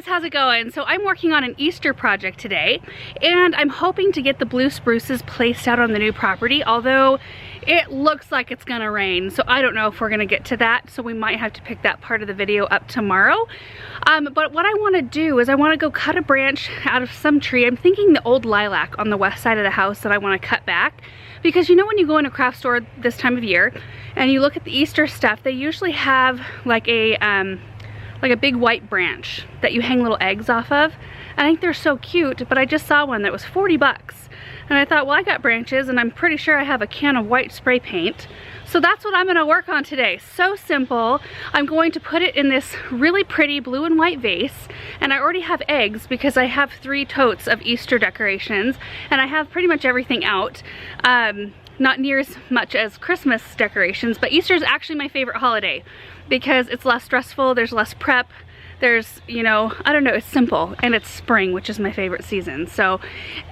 guys, how's it going? So I'm working on an Easter project today, and I'm hoping to get the blue spruces placed out on the new property, although it looks like it's gonna rain, so I don't know if we're gonna get to that, so we might have to pick that part of the video up tomorrow. But what I wanna do is I wanna go cut a branch out of some tree. I'm thinking the old lilac on the west side of the house that I wanna cut back, because you know when you go in a craft store this time of year and you look at the Easter stuff, they usually have like a big white branch that you hang little eggs off of. I think they're so cute, but I just saw one that was 40 bucks. And I thought, well, I got branches and I'm pretty sure I have a can of white spray paint. So that's what I'm gonna work on today. So simple. I'm going to put it in this really pretty blue and white vase. And I already have eggs because I have 3 totes of Easter decorations. And I have pretty much everything out. Not near as much as Christmas decorations, but Easter is actually my favorite holiday because it's less stressful, there's less prep, there's, you know, I don't know, it's simple, and it's spring, which is my favorite season. So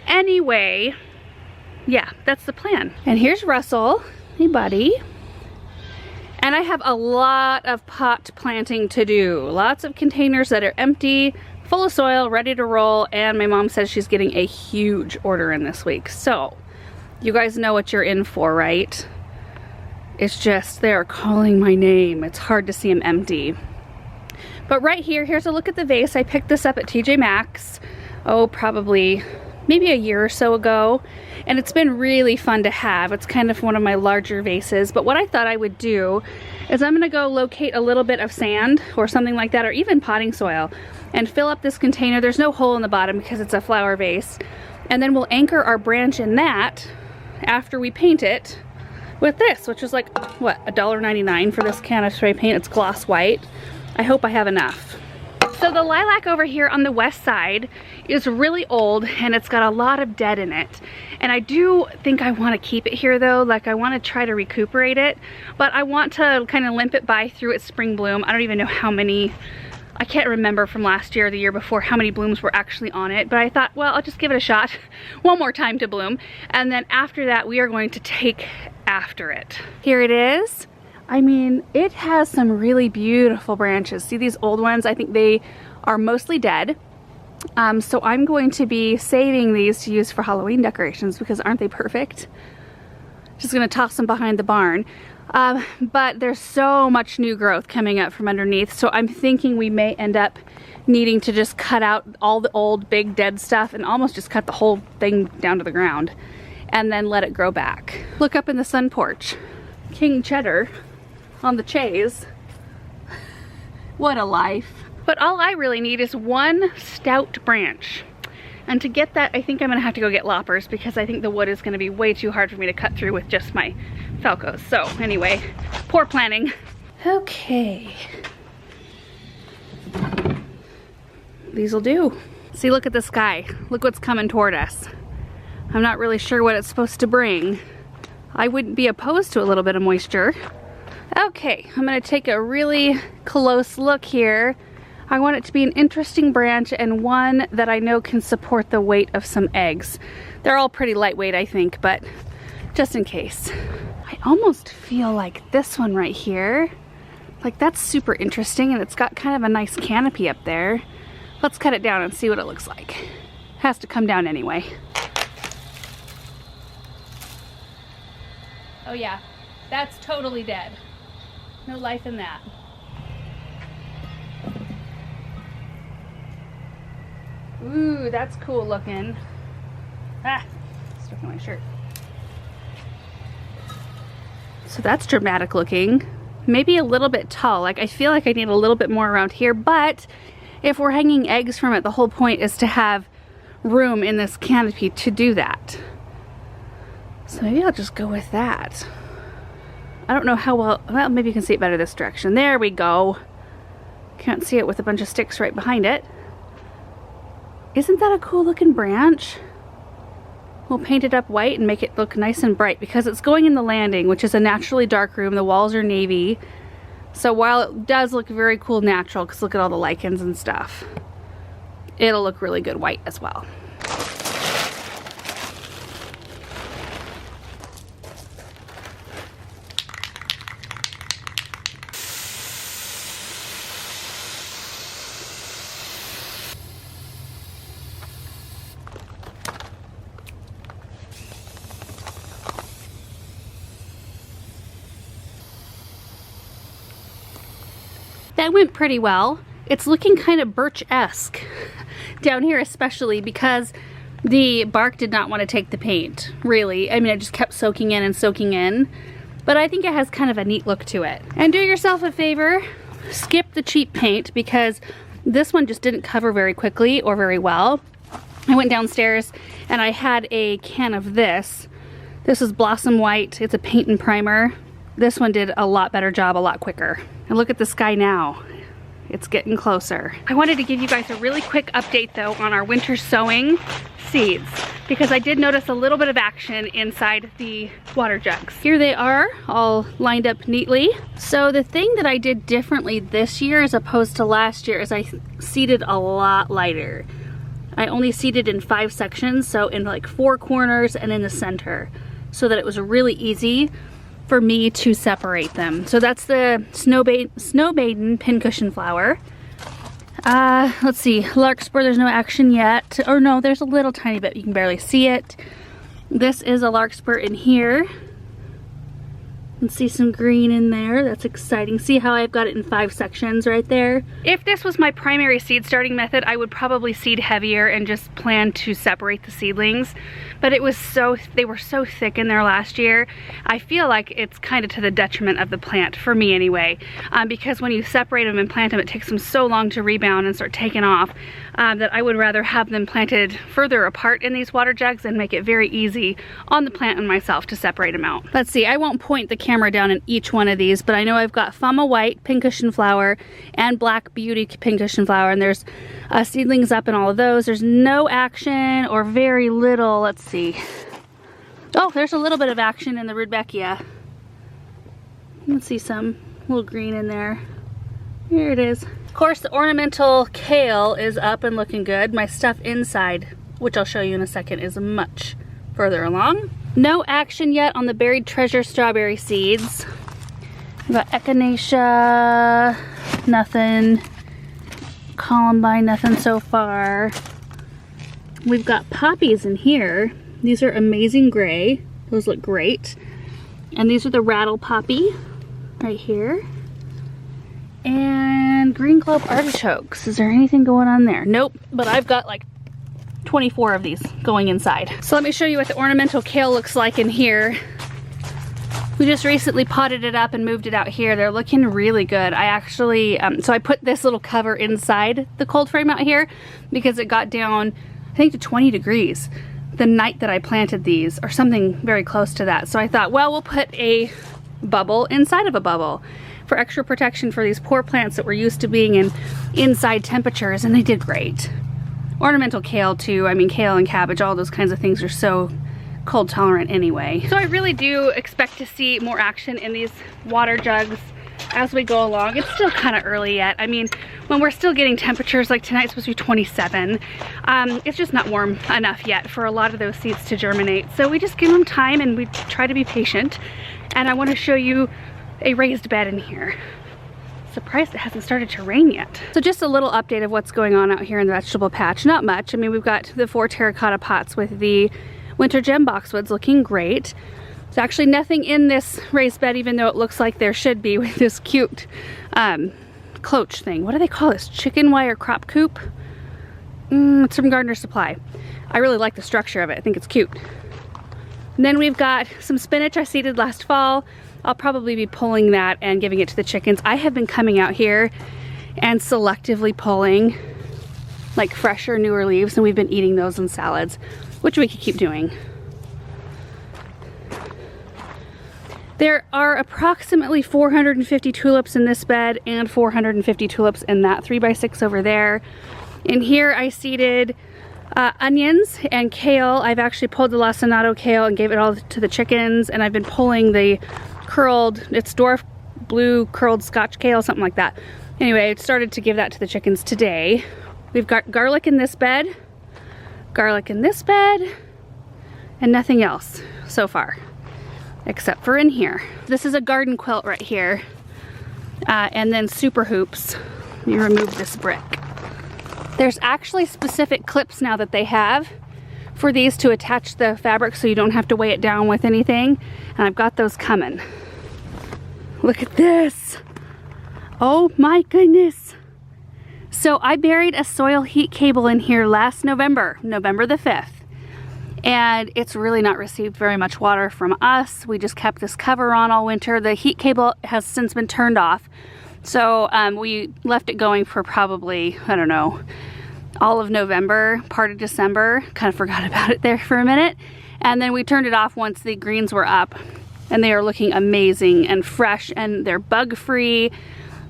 anyway, yeah, that's the plan. And here's Russell, hey buddy. And I have a lot of pot planting to do. Lots of containers that are empty, full of soil, ready to roll, and my mom says she's getting a huge order in this week. So you guys know what you're in for, right? It's just they're calling my name. It's hard to see them empty. But right here, here's a look at the vase. I picked this up at TJ Maxx, oh, probably maybe a year or so ago. And it's been really fun to have. It's kind of one of my larger vases. But what I thought I would do is I'm gonna go locate a little bit of sand or something like that, or even potting soil, and fill up this container. There's no hole in the bottom because it's a flower vase. And then we'll anchor our branch in that after we paint it with this, which is like, what, $1.99 for this can of spray paint. It's gloss white. I hope I have enough. So the lilac over here on the west side is really old and it's got a lot of dead in it. And I do think I want to keep it here though, like I want to try to recuperate it, but I want to kind of limp it by through its spring bloom. I don't even know how many, I can't remember from last year or the year before how many blooms were actually on it, but I thought, well, I'll just give it a shot one more time to bloom. And then after that, we are going to take after it. Here it is. I mean, it has some really beautiful branches. See these old ones? I think they are mostly dead. So I'm going to be saving these to use for Halloween decorations because aren't they perfect? Just gonna toss them behind the barn. But there's so much new growth coming up from underneath, so I'm thinking we may end up needing to just cut out all the old big dead stuff and almost just cut the whole thing down to the ground and then let it grow back. Look up in the sun porch. King Cheddar on the chaise. What a life. But all I really need is one stout branch. And to get that, I think I'm gonna have to go get loppers because I think the wood is gonna be way too hard for me to cut through with just my Falcos. So anyway, poor planning. Okay. These'll do. See, look at the sky. Look what's coming toward us. I'm not really sure what it's supposed to bring. I wouldn't be opposed to a little bit of moisture. Okay, I'm gonna take a really close look here. I want it to be an interesting branch and one that I know can support the weight of some eggs. They're all pretty lightweight, I think, but just in case. I almost feel like this one right here, like that's super interesting and it's got kind of a nice canopy up there. Let's cut it down and see what it looks like. It has to come down anyway. Oh yeah, that's totally dead. No life in that. Ooh, that's cool looking. Ah, stuck in my shirt. So that's dramatic looking. Maybe a little bit tall. Like I feel like I need a little bit more around here, but if we're hanging eggs from it, the whole point is to have room in this canopy to do that. So maybe I'll just go with that. I don't know how well maybe you can see it better this direction. There we go. Can't see it with a bunch of sticks right behind it. Isn't that a cool looking branch? We'll paint it up white and make it look nice and bright because it's going in the landing, which is a naturally dark room. The walls are navy. So while it does look very cool natural, because look at all the lichens and stuff, it'll look really good white as well. That went pretty well. It's looking kind of birch-esque down here, especially because the bark did not want to take the paint, really. I mean, it just kept soaking in and soaking in. But I think it has kind of a neat look to it. And do yourself a favor, skip the cheap paint because this one just didn't cover very quickly or very well. I went downstairs and I had a can of this. This is Blossom White. It's a paint and primer. This one did a lot better job, a lot quicker. And look at the sky now. It's getting closer. I wanted to give you guys a really quick update though on our winter sowing seeds because I did notice a little bit of action inside the water jugs. Here they are, all lined up neatly. So the thing that I did differently this year as opposed to last year is I seeded a lot lighter. I only seeded in 5 sections, so in like 4 corners and in the center, so that it was really easy for me to separate them. So that's the Snow Maiden pincushion flower. Let's see, larkspur, there's no action yet. Or no, there's a little tiny bit, you can barely see it. This is a larkspur in here. You can see some green in there. That's exciting. See how I've got it in 5 sections right there? If this was my primary seed starting method, I would probably seed heavier and just plan to separate the seedlings. But they were so thick in there last year. I feel like it's kind of to the detriment of the plant, for me anyway. Because when you separate them and plant them, it takes them so long to rebound and start taking off that I would rather have them planted further apart in these water jugs and make it very easy on the plant and myself to separate them out. Let's see, I won't point the camera down in each one of these, but I know I've got Fama White pincushion flower and Black Beauty pincushion flower, and there's seedlings up in all of those. There's no action or very little. Let's see. Oh, there's a little bit of action in the Rudbeckia. Let's see some little green in there. Here it is. Of course, the ornamental kale is up and looking good. My stuff inside, which I'll show you in a second, is much further along. No action yet on the Buried Treasure strawberry seeds. We've got Echinacea, nothing. Columbine, nothing so far. We've got poppies in here. These are Amazing Gray. Those look great. And these are the Rattle Poppy right here. And Green Globe Artichokes. Is there anything going on there? Nope, but I've got like 24 of these going inside. So let me show you what the ornamental kale looks like in here. We just recently potted it up and moved it out here. They're looking really good. I actually, so I put this little cover inside the cold frame out here because it got down, I think, to 20 degrees the night that I planted these, or something very close to that. So I thought, well, we'll put a bubble inside of a bubble for extra protection for these poor plants that were used to being in inside temperatures, and they did great. Ornamental kale too, I mean, kale and cabbage, all those kinds of things are so cold tolerant anyway. So I really do expect to see more action in these water jugs as we go along. It's still kind of early yet. I mean, when we're still getting temperatures like tonight's supposed to be 27, it's just not warm enough yet for a lot of those seeds to germinate. So we just give them time and we try to be patient. And I want to show you a raised bed in here. Surprised it hasn't started to rain yet. So just a little update of what's going on out here in the vegetable patch. Not much. I mean, we've got the 4 terracotta pots with the winter gem boxwoods looking great. There's actually nothing in this raised bed, even though it looks like there should be, with this cute cloche thing. What do they call this? Chicken wire crop coop? It's from Gardener Supply. I really like the structure of it. I think it's cute. And then we've got some spinach I seeded last fall. I'll probably be pulling that and giving it to the chickens. I have been coming out here and selectively pulling like fresher, newer leaves, and we've been eating those in salads, which we could keep doing. There are approximately 450 tulips in this bed and 450 tulips in that 3x6 over there. In here I seeded onions and kale. I've actually pulled the lacinato kale and gave it all to the chickens, and I've been pulling the curled, it's dwarf blue curled scotch kale, something like that. Anyway, I started to give that to the chickens today. We've got garlic in this bed, garlic in this bed, and nothing else so far, except for in here. This is a garden quilt right here, and then super hoops. Let me remove this brick. There's actually specific clips now that they have for these to attach the fabric so you don't have to weigh it down with anything, and I've got those coming. Look at this. Oh my goodness. So I buried a soil heat cable in here last November, November the 5th. And it's really not received very much water from us. We just kept this cover on all winter. The heat cable has since been turned off. So we left it going for probably, I don't know, all of November, part of December. Kind of forgot about it there for a minute. And then we turned it off once the greens were up. And they are looking amazing and fresh, and they're bug-free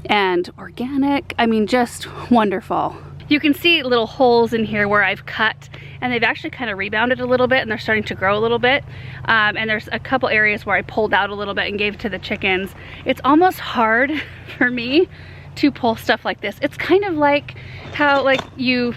and organic. I mean, just wonderful. You can see little holes in here where I've cut, and they've actually kind of rebounded a little bit, and they're starting to grow a little bit. And there's a couple areas where I pulled out a little bit and gave to the chickens. It's almost hard for me to pull stuff like this. It's kind of like how you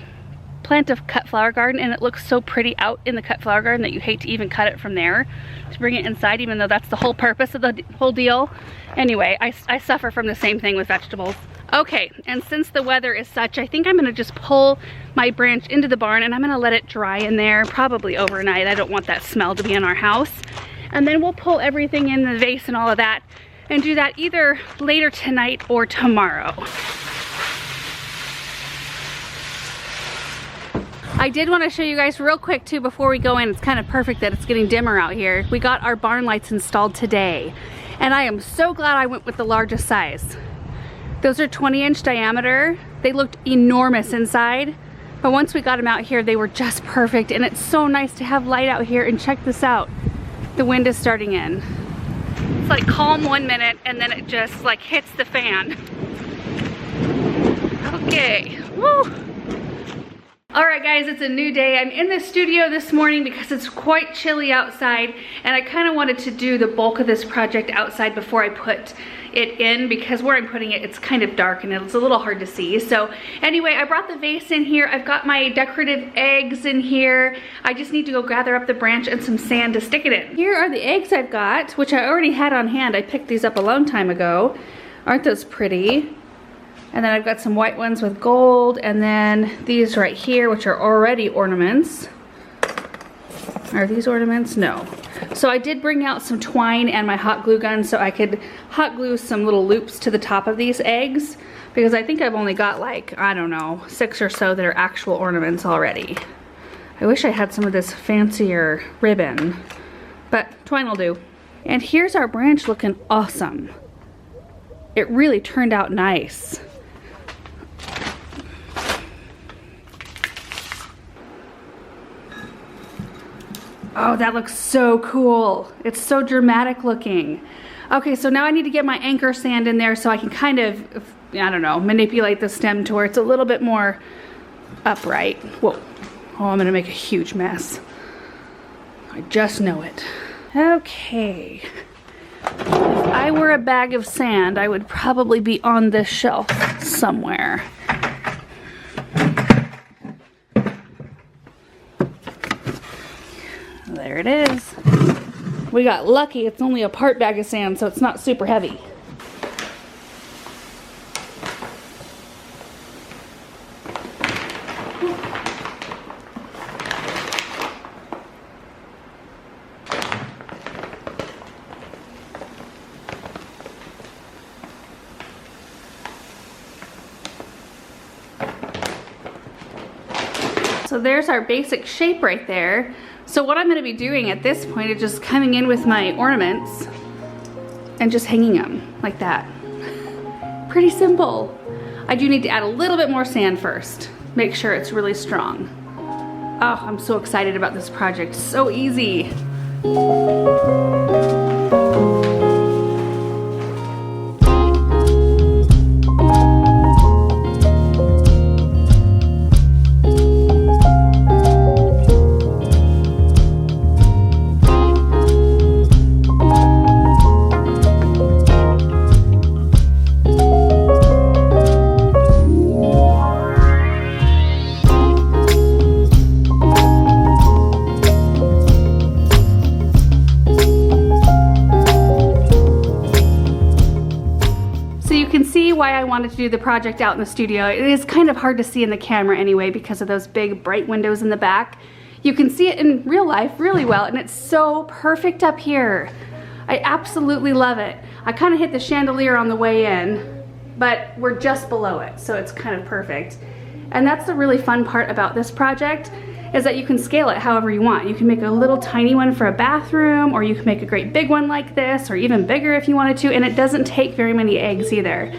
plant a cut flower garden and it looks so pretty out in the cut flower garden that you hate to even cut it from there to bring it inside, even though that's the whole purpose of the whole deal. Anyway, I suffer from the same thing with vegetables. Okay, and since the weather is such, I think I'm gonna just pull my branch into the barn and I'm gonna let it dry in there, probably overnight. I don't want that smell to be in our house. And then we'll pull everything in the vase and all of that and do that either later tonight or tomorrow. I did want to show you guys real quick too before we go in. It's kind of perfect that it's getting dimmer out here. We got our barn lights installed today, and I am so glad I went with the largest size. Those are 20-inch diameter. They looked enormous inside, but once we got them out here, they were just perfect, and it's so nice to have light out here. And check this out. The wind is starting in. It's like calm 1 minute, and then it just like hits the fan. Okay, woo! All right guys, it's a new day. I'm in the studio this morning because it's quite chilly outside, and I kind of wanted to do the bulk of this project outside before I put it in, because where I'm putting it, it's kind of dark and it's a little hard to see. So anyway, I brought the vase in here. I've got my decorative eggs in here. I just need to go gather up the branch and some sand to stick it in. Here are the eggs I've got, which I already had on hand. I picked these up a long time ago. Aren't those pretty? And then I've got some white ones with gold, and then these right here, which are already ornaments. Are these ornaments? No. So I did bring out some twine and my hot glue gun so I could hot glue some little loops to the top of these eggs, because I think I've only got like, I don't know, 6 or so that are actual ornaments already. I wish I had some of this fancier ribbon, but twine will do. And here's our branch looking awesome. It really turned out nice. Oh, that looks so cool. It's so dramatic looking. Okay, so now I need to get my anchor sand in there so I can kind of, I don't know, manipulate the stem to where it's a little bit more upright. Whoa. Oh, I'm gonna make a huge mess. I just know it. Okay. If I were a bag of sand, I would probably be on this shelf somewhere. There it is. We got lucky. It's only a part bag of sand, so it's not super heavy. So there's our basic shape right there. So what I'm going to be doing at this point is just coming in with my ornaments and just hanging them like that. Pretty simple. I do need to add a little bit more sand first. Make sure it's really strong. Oh, I'm so excited about this project. So easy. Why I wanted to do the project out in the studio. It is kind of hard to see in the camera anyway because of those big bright windows in the back. You can see it in real life really well, and it's so perfect up here. I absolutely love it. I kind of hit the chandelier on the way in, but we're just below it, so it's kind of perfect. And that's the really fun part about this project, is that you can scale it however you want. You can make a little tiny one for a bathroom, or you can make a great big one like this, or even bigger if you wanted to, and it doesn't take very many eggs either.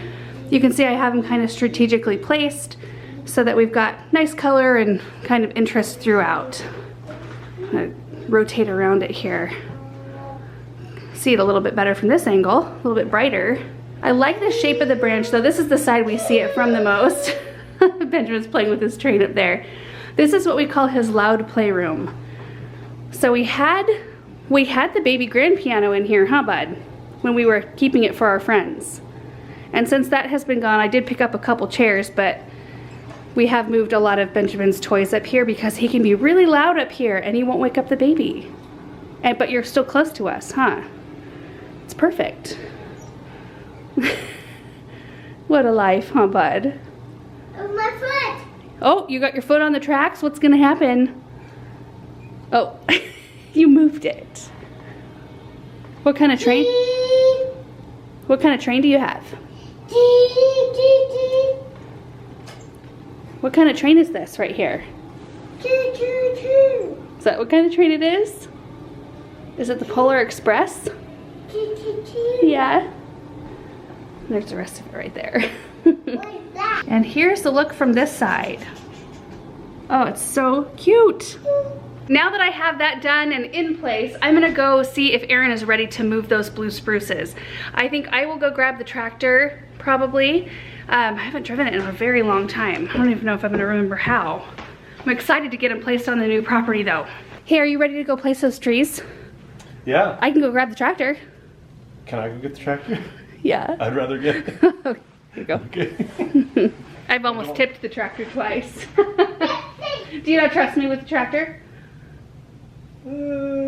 You can see I have them kind of strategically placed so that we've got nice color and kind of interest throughout. I'm gonna rotate around it here. See it a little bit better from this angle, a little bit brighter. I like the shape of the branch though. This is the side we see it from the most. Benjamin's playing with his train up there. This is what we call his loud playroom. So we had the baby grand piano in here, huh, bud? When we were keeping it for our friends. And since that has been gone, I did pick up a couple chairs, but we have moved a lot of Benjamin's toys up here because he can be really loud up here and he won't wake up the baby. But you're still close to us, huh? It's perfect. What a life, huh, bud? My foot! Oh, you got your foot on the tracks? What's gonna happen? Oh, you moved it. What kind of train? What kind of train do you have? What kind of train is this right here? Is that what kind of train it is? Is it the Polar Express? Yeah. There's the rest of it right there. And here's the look from this side. Oh, it's so cute. Now that I have that done and in place, I'm gonna go see if Aaron is ready to move those blue spruces. I think I will go grab the tractor, probably. I haven't driven it in a very long time. I don't even know if I'm gonna remember how. I'm excited to get them placed on the new property though. Hey, are you ready to go place those trees? Yeah. I can go grab the tractor. Can I go get the tractor? Yeah. I'd rather get it. Here you go. Okay. I've almost tipped the tractor twice. Do you not trust me with the tractor? Yeah.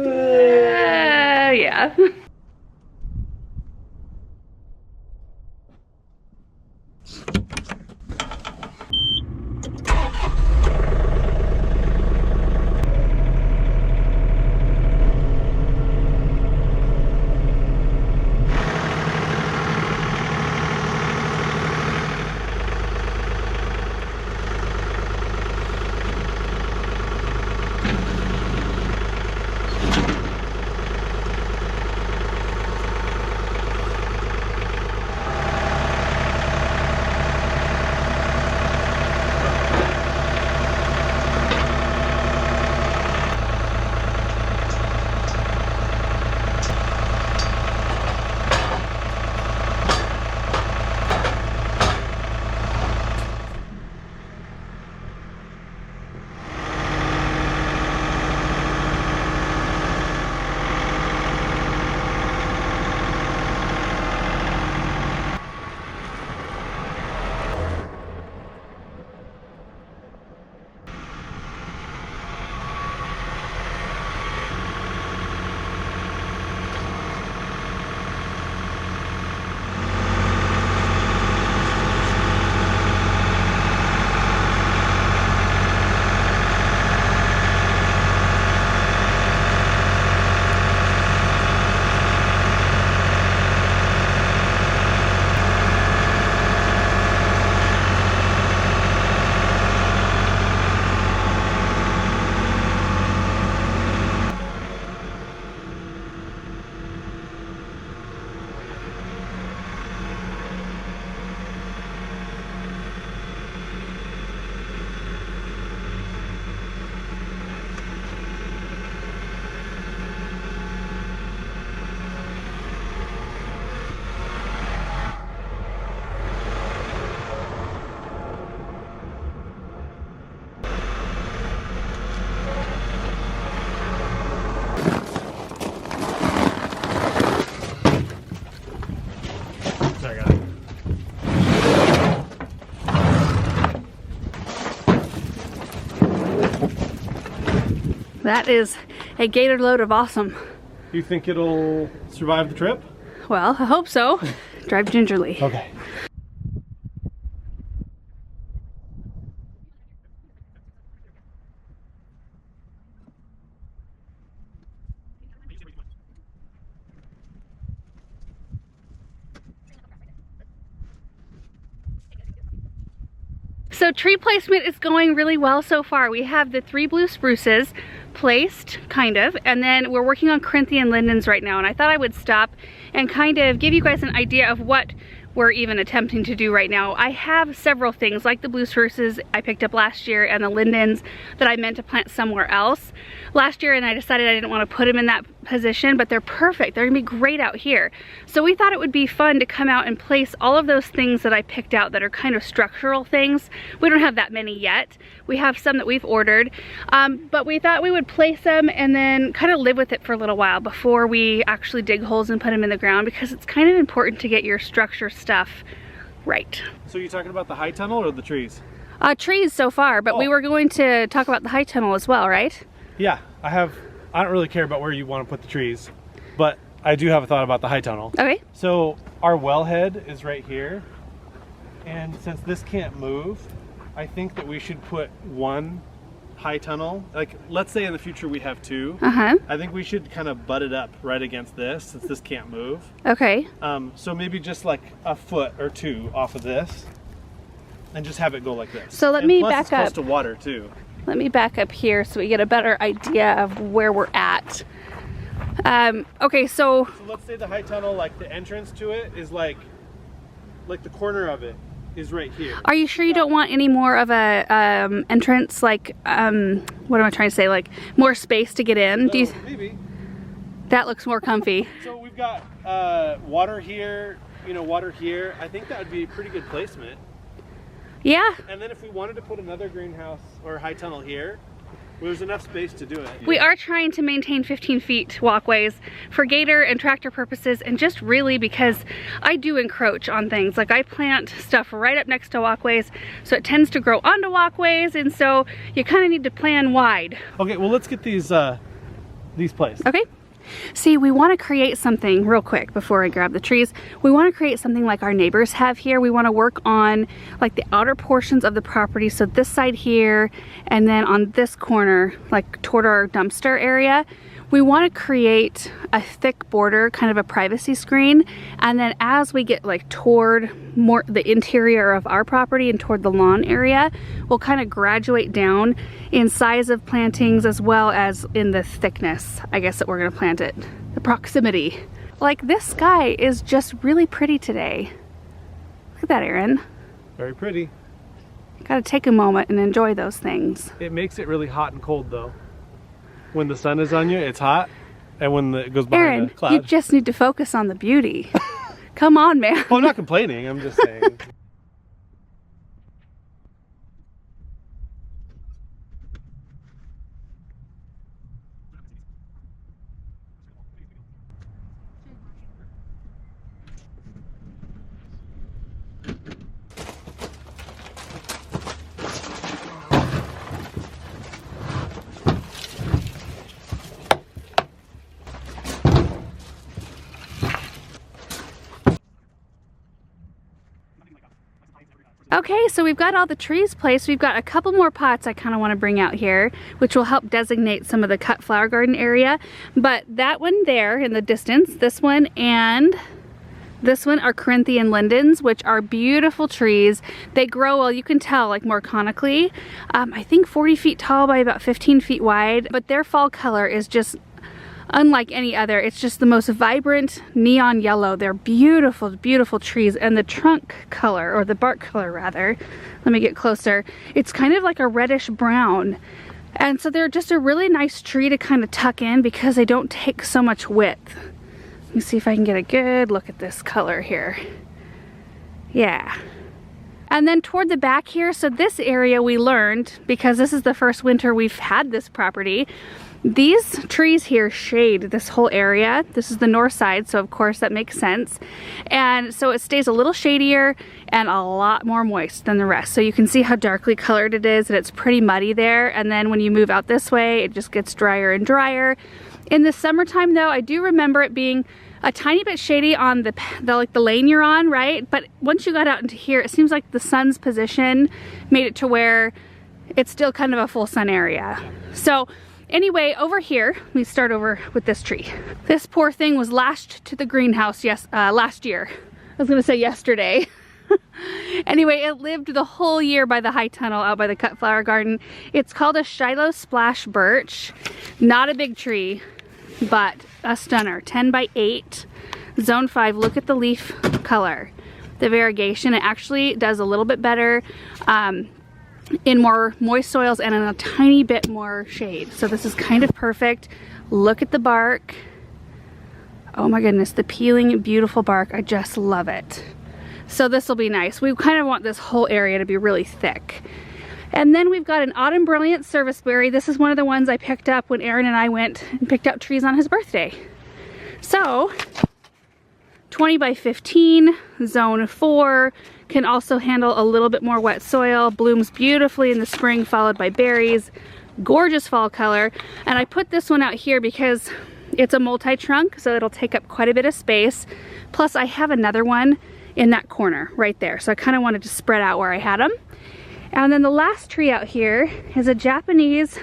That is a gator load of awesome. You think it'll survive the trip? Well, I hope so. Drive gingerly. Okay. So tree placement is going really well so far. We have the 3 blue spruces placed, kind of, and then we're working on Corinthian lindens right now, and I thought I would stop and kind of give you guys an idea of what we're even attempting to do right now. I have several things like the blue spruces I picked up last year and the lindens that I meant to plant somewhere else last year, and I decided I didn't want to put them in that position, but they're perfect. They're gonna be great out here. So we thought it would be fun to come out and place all of those things that I picked out that are kind of structural things. We don't have that many yet. We have some that we've ordered, but we thought we would place them and then kind of live with it for a little while before we actually dig holes and put them in the ground, because it's kind of important to get your structure stuff right. So you're talking about the high tunnel or the trees? Trees so far, but we were going to talk about the high tunnel as well, right? Yeah, I don't really care about where you want to put the trees, but I do have a thought about the high tunnel. Okay. So our wellhead is right here, and since this can't move, I think that we should put one high tunnel. Like, let's say in the future we have 2. I think we should kind of butt it up right against this, since this can't move. Okay. So maybe just like a foot or 2 off of this, and just have it go like this. So let me plus back it's close up. to water too. Let me back up here so we get a better idea of where we're at. Okay, so let's say the high tunnel, like the entrance to it is like the corner of it is right here. are you sure you don't want any more of a entrance, like what am I trying to say, like more space to get in? Do you Maybe. that looks more comfy? So we've got water here, water here. I think that would be a pretty good placement. Yeah. And then if we wanted to put another greenhouse or high tunnel here, there's enough space to do it. We are trying to maintain 15 feet walkways for gator and tractor purposes, and just really because I do encroach on things. Like, I plant stuff right up next to walkways, so it tends to grow onto walkways, and so you kind of need to plan wide. Okay, well, let's get these placed. Okay. See, we want to create something real quick before I grab the trees. We want to create something like our neighbors have here. We want to work on like the outer portions of the property. So this side here, and then on this corner, like toward our dumpster area, we want to create a thick border, kind of a privacy screen. And then as we get like toward more the interior of our property and toward the lawn area, we'll kind of graduate down in size of plantings as well as in the thickness, I guess, that we're going to plant it. The proximity. Like, this sky is just really pretty today. Look at that, Aaron. Very pretty. Gotta take a moment and enjoy those things. It makes it really hot and cold though. When the sun is on you, it's hot, and when it goes behind Aaron, the cloud. you just need to focus on the beauty. Come on, man. Well, I'm not complaining, I'm just saying. Okay, so we've got all the trees placed. We've got a couple more pots I kind of want to bring out here, which will help designate some of the cut flower garden area. But that one there in the distance, this one and this one are Corinthian lindens, which are beautiful trees. They grow, well, you can tell, like more conically. I think 40 feet tall by about 15 feet wide, but their fall color is just unlike any other. It's just the most vibrant neon yellow. They're beautiful, beautiful trees. And the trunk color, or the bark color rather, let me get closer, it's kind of like a reddish brown. And so they're just a really nice tree to kind of tuck in because they don't take so much width. Let me see if I can get a good look at this color here. Yeah. And then toward the back here, so this area we learned, because this is the first winter we've had this property, these trees here shade this whole area. This is the north side, so of course that makes sense. And so it stays a little shadier and a lot more moist than the rest. So you can see how darkly colored it is, and it's pretty muddy there. And then when you move out this way, it just gets drier and drier. In the summertime though, I do remember it being a tiny bit shady on the lane you're on, right? But once you got out into here, it seems like the sun's position made it to where it's still kind of a full sun area. So anyway, over here, we start over with this tree. This poor thing was lashed to the greenhouse last year. I was gonna say yesterday. Anyway, it lived the whole year by the high tunnel out by the cut flower garden. It's called a Shiloh Splash Birch. Not a big tree, but a stunner. 10 by 8, zone 5. Look at the leaf color, the variegation. It actually does a little bit better in more moist soils and in a tiny bit more shade. So this is kind of perfect. Look at the bark. Oh my goodness, the peeling, beautiful bark. I just love it. So this will be nice. We kind of want this whole area to be really thick. And then we've got an Autumn Brilliant Serviceberry. This is one of the ones I picked up when Aaron and I went and picked out trees on his birthday. So 20 by 15, zone 4, can also handle a little bit more wet soil, blooms beautifully in the spring followed by berries, gorgeous fall color. And I put this one out here because it's a multi-trunk, so it'll take up quite a bit of space. Plus I have another one in that corner right there, so I kind of wanted to spread out where I had them. And then the last tree out here is a Japanese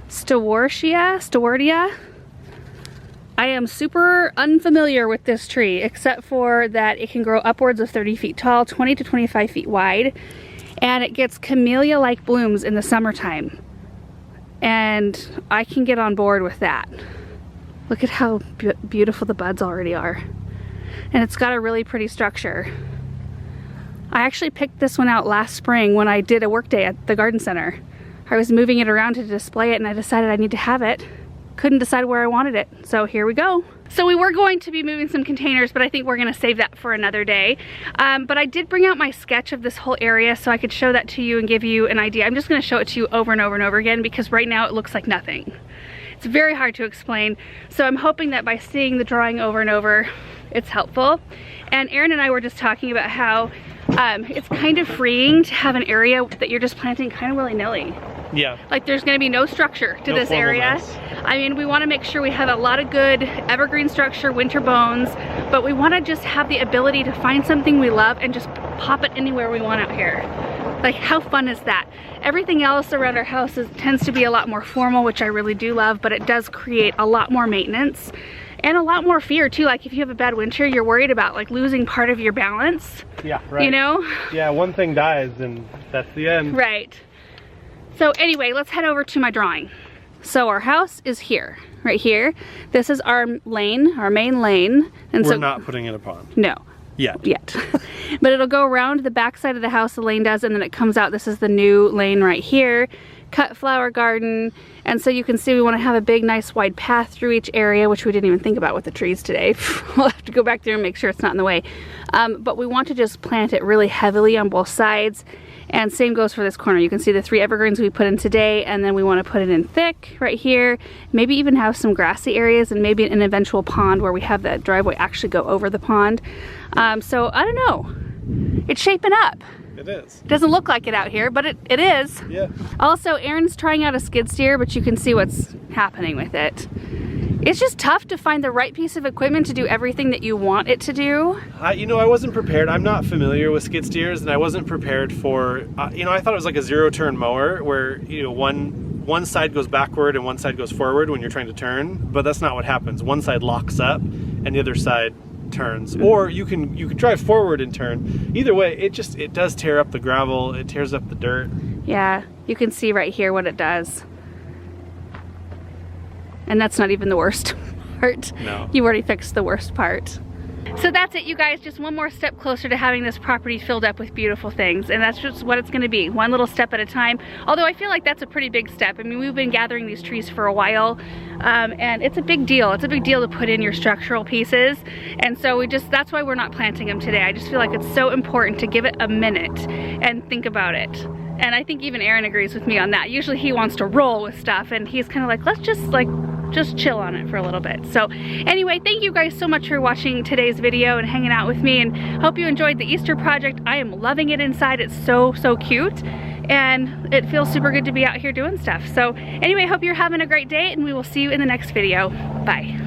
Stewartia. I am super unfamiliar with this tree, except for that it can grow upwards of 30 feet tall, 20 to 25 feet wide, and it gets camellia-like blooms in the summertime. And I can get on board with that. Look at how beautiful the buds already are. And it's got a really pretty structure. I actually picked this one out last spring when I did a work day at the garden center. I was moving it around to display it and I decided I need to have it. Couldn't decide where I wanted it, so here we go. So we were going to be moving some containers, but I think we're gonna save that for another day. But I did bring out my sketch of this whole area so I could show that to you and give you an idea. I'm just gonna show it to you over and over and over again because right now it looks like nothing. It's very hard to explain, so I'm hoping that by seeing the drawing over and over, it's helpful. And Aaron and I were just talking about how it's kind of freeing to have an area that you're just planting kind of willy-nilly. Yeah. Like there's gonna be no structure to this area. I mean, we wanna make sure we have a lot of good evergreen structure, winter bones, but we wanna just have the ability to find something we love and just pop it anywhere we want out here. Like, how fun is that? Everything else around our house tends to be a lot more formal, which I really do love, but it does create a lot more maintenance and a lot more fear too. Like if you have a bad winter, you're worried about like losing part of your balance. Yeah, right. You know? Yeah, one thing dies and that's the end. Right. So anyway, let's head over to my drawing. So our house is here, right here. This is our lane, our main lane. And we're not putting in a pond. No. Yet. But it'll go around the back side of the house, the lane does, and then it comes out. This is the new lane right here. Cut flower garden. And so you can see we want to have a big, nice, wide path through each area, which we didn't even think about with the trees today. We'll have to go back there and make sure it's not in the way. But we want to just plant it really heavily on both sides. And same goes for this corner. You can see the 3 evergreens we put in today, and then we want to put it in thick right here. Maybe even have some grassy areas and maybe an eventual pond where we have that driveway actually go over the pond. So I don't know. It's shaping up. It is. It doesn't look like it out here, but it is. Yeah. Also, Aaron's trying out a skid steer, but you can see what's happening with it. It's just tough to find the right piece of equipment to do everything that you want it to do. You know, I wasn't prepared. I'm not familiar with skid steers, and I wasn't prepared for, you know, I thought it was like a 0-turn mower where, you know, one side goes backward and one side goes forward when you're trying to turn, but that's not what happens. One side locks up and the other side turns. Or you can drive forward and turn. Either way, it does tear up the gravel, it tears up the dirt. Yeah, you can see right here what it does. And that's not even the worst part. No. You already fixed the worst part. So that's it, you guys. Just one more step closer to having this property filled up with beautiful things. And that's just what it's gonna be, one little step at a time. Although I feel like that's a pretty big step. I mean, we've been gathering these trees for a while, and it's a big deal. It's a big deal to put in your structural pieces. And so that's why we're not planting them today. I just feel like it's so important to give it a minute and think about it. And I think even Aaron agrees with me on that. Usually he wants to roll with stuff, and he's kind of like, let's just chill on it for a little bit. So anyway, thank you guys so much for watching today's video and hanging out with me, and hope you enjoyed the Easter project. I am loving it inside. It's so cute, and it feels super good to be out here doing stuff. So anyway, hope you're having a great day, and we will see you in the next video. Bye.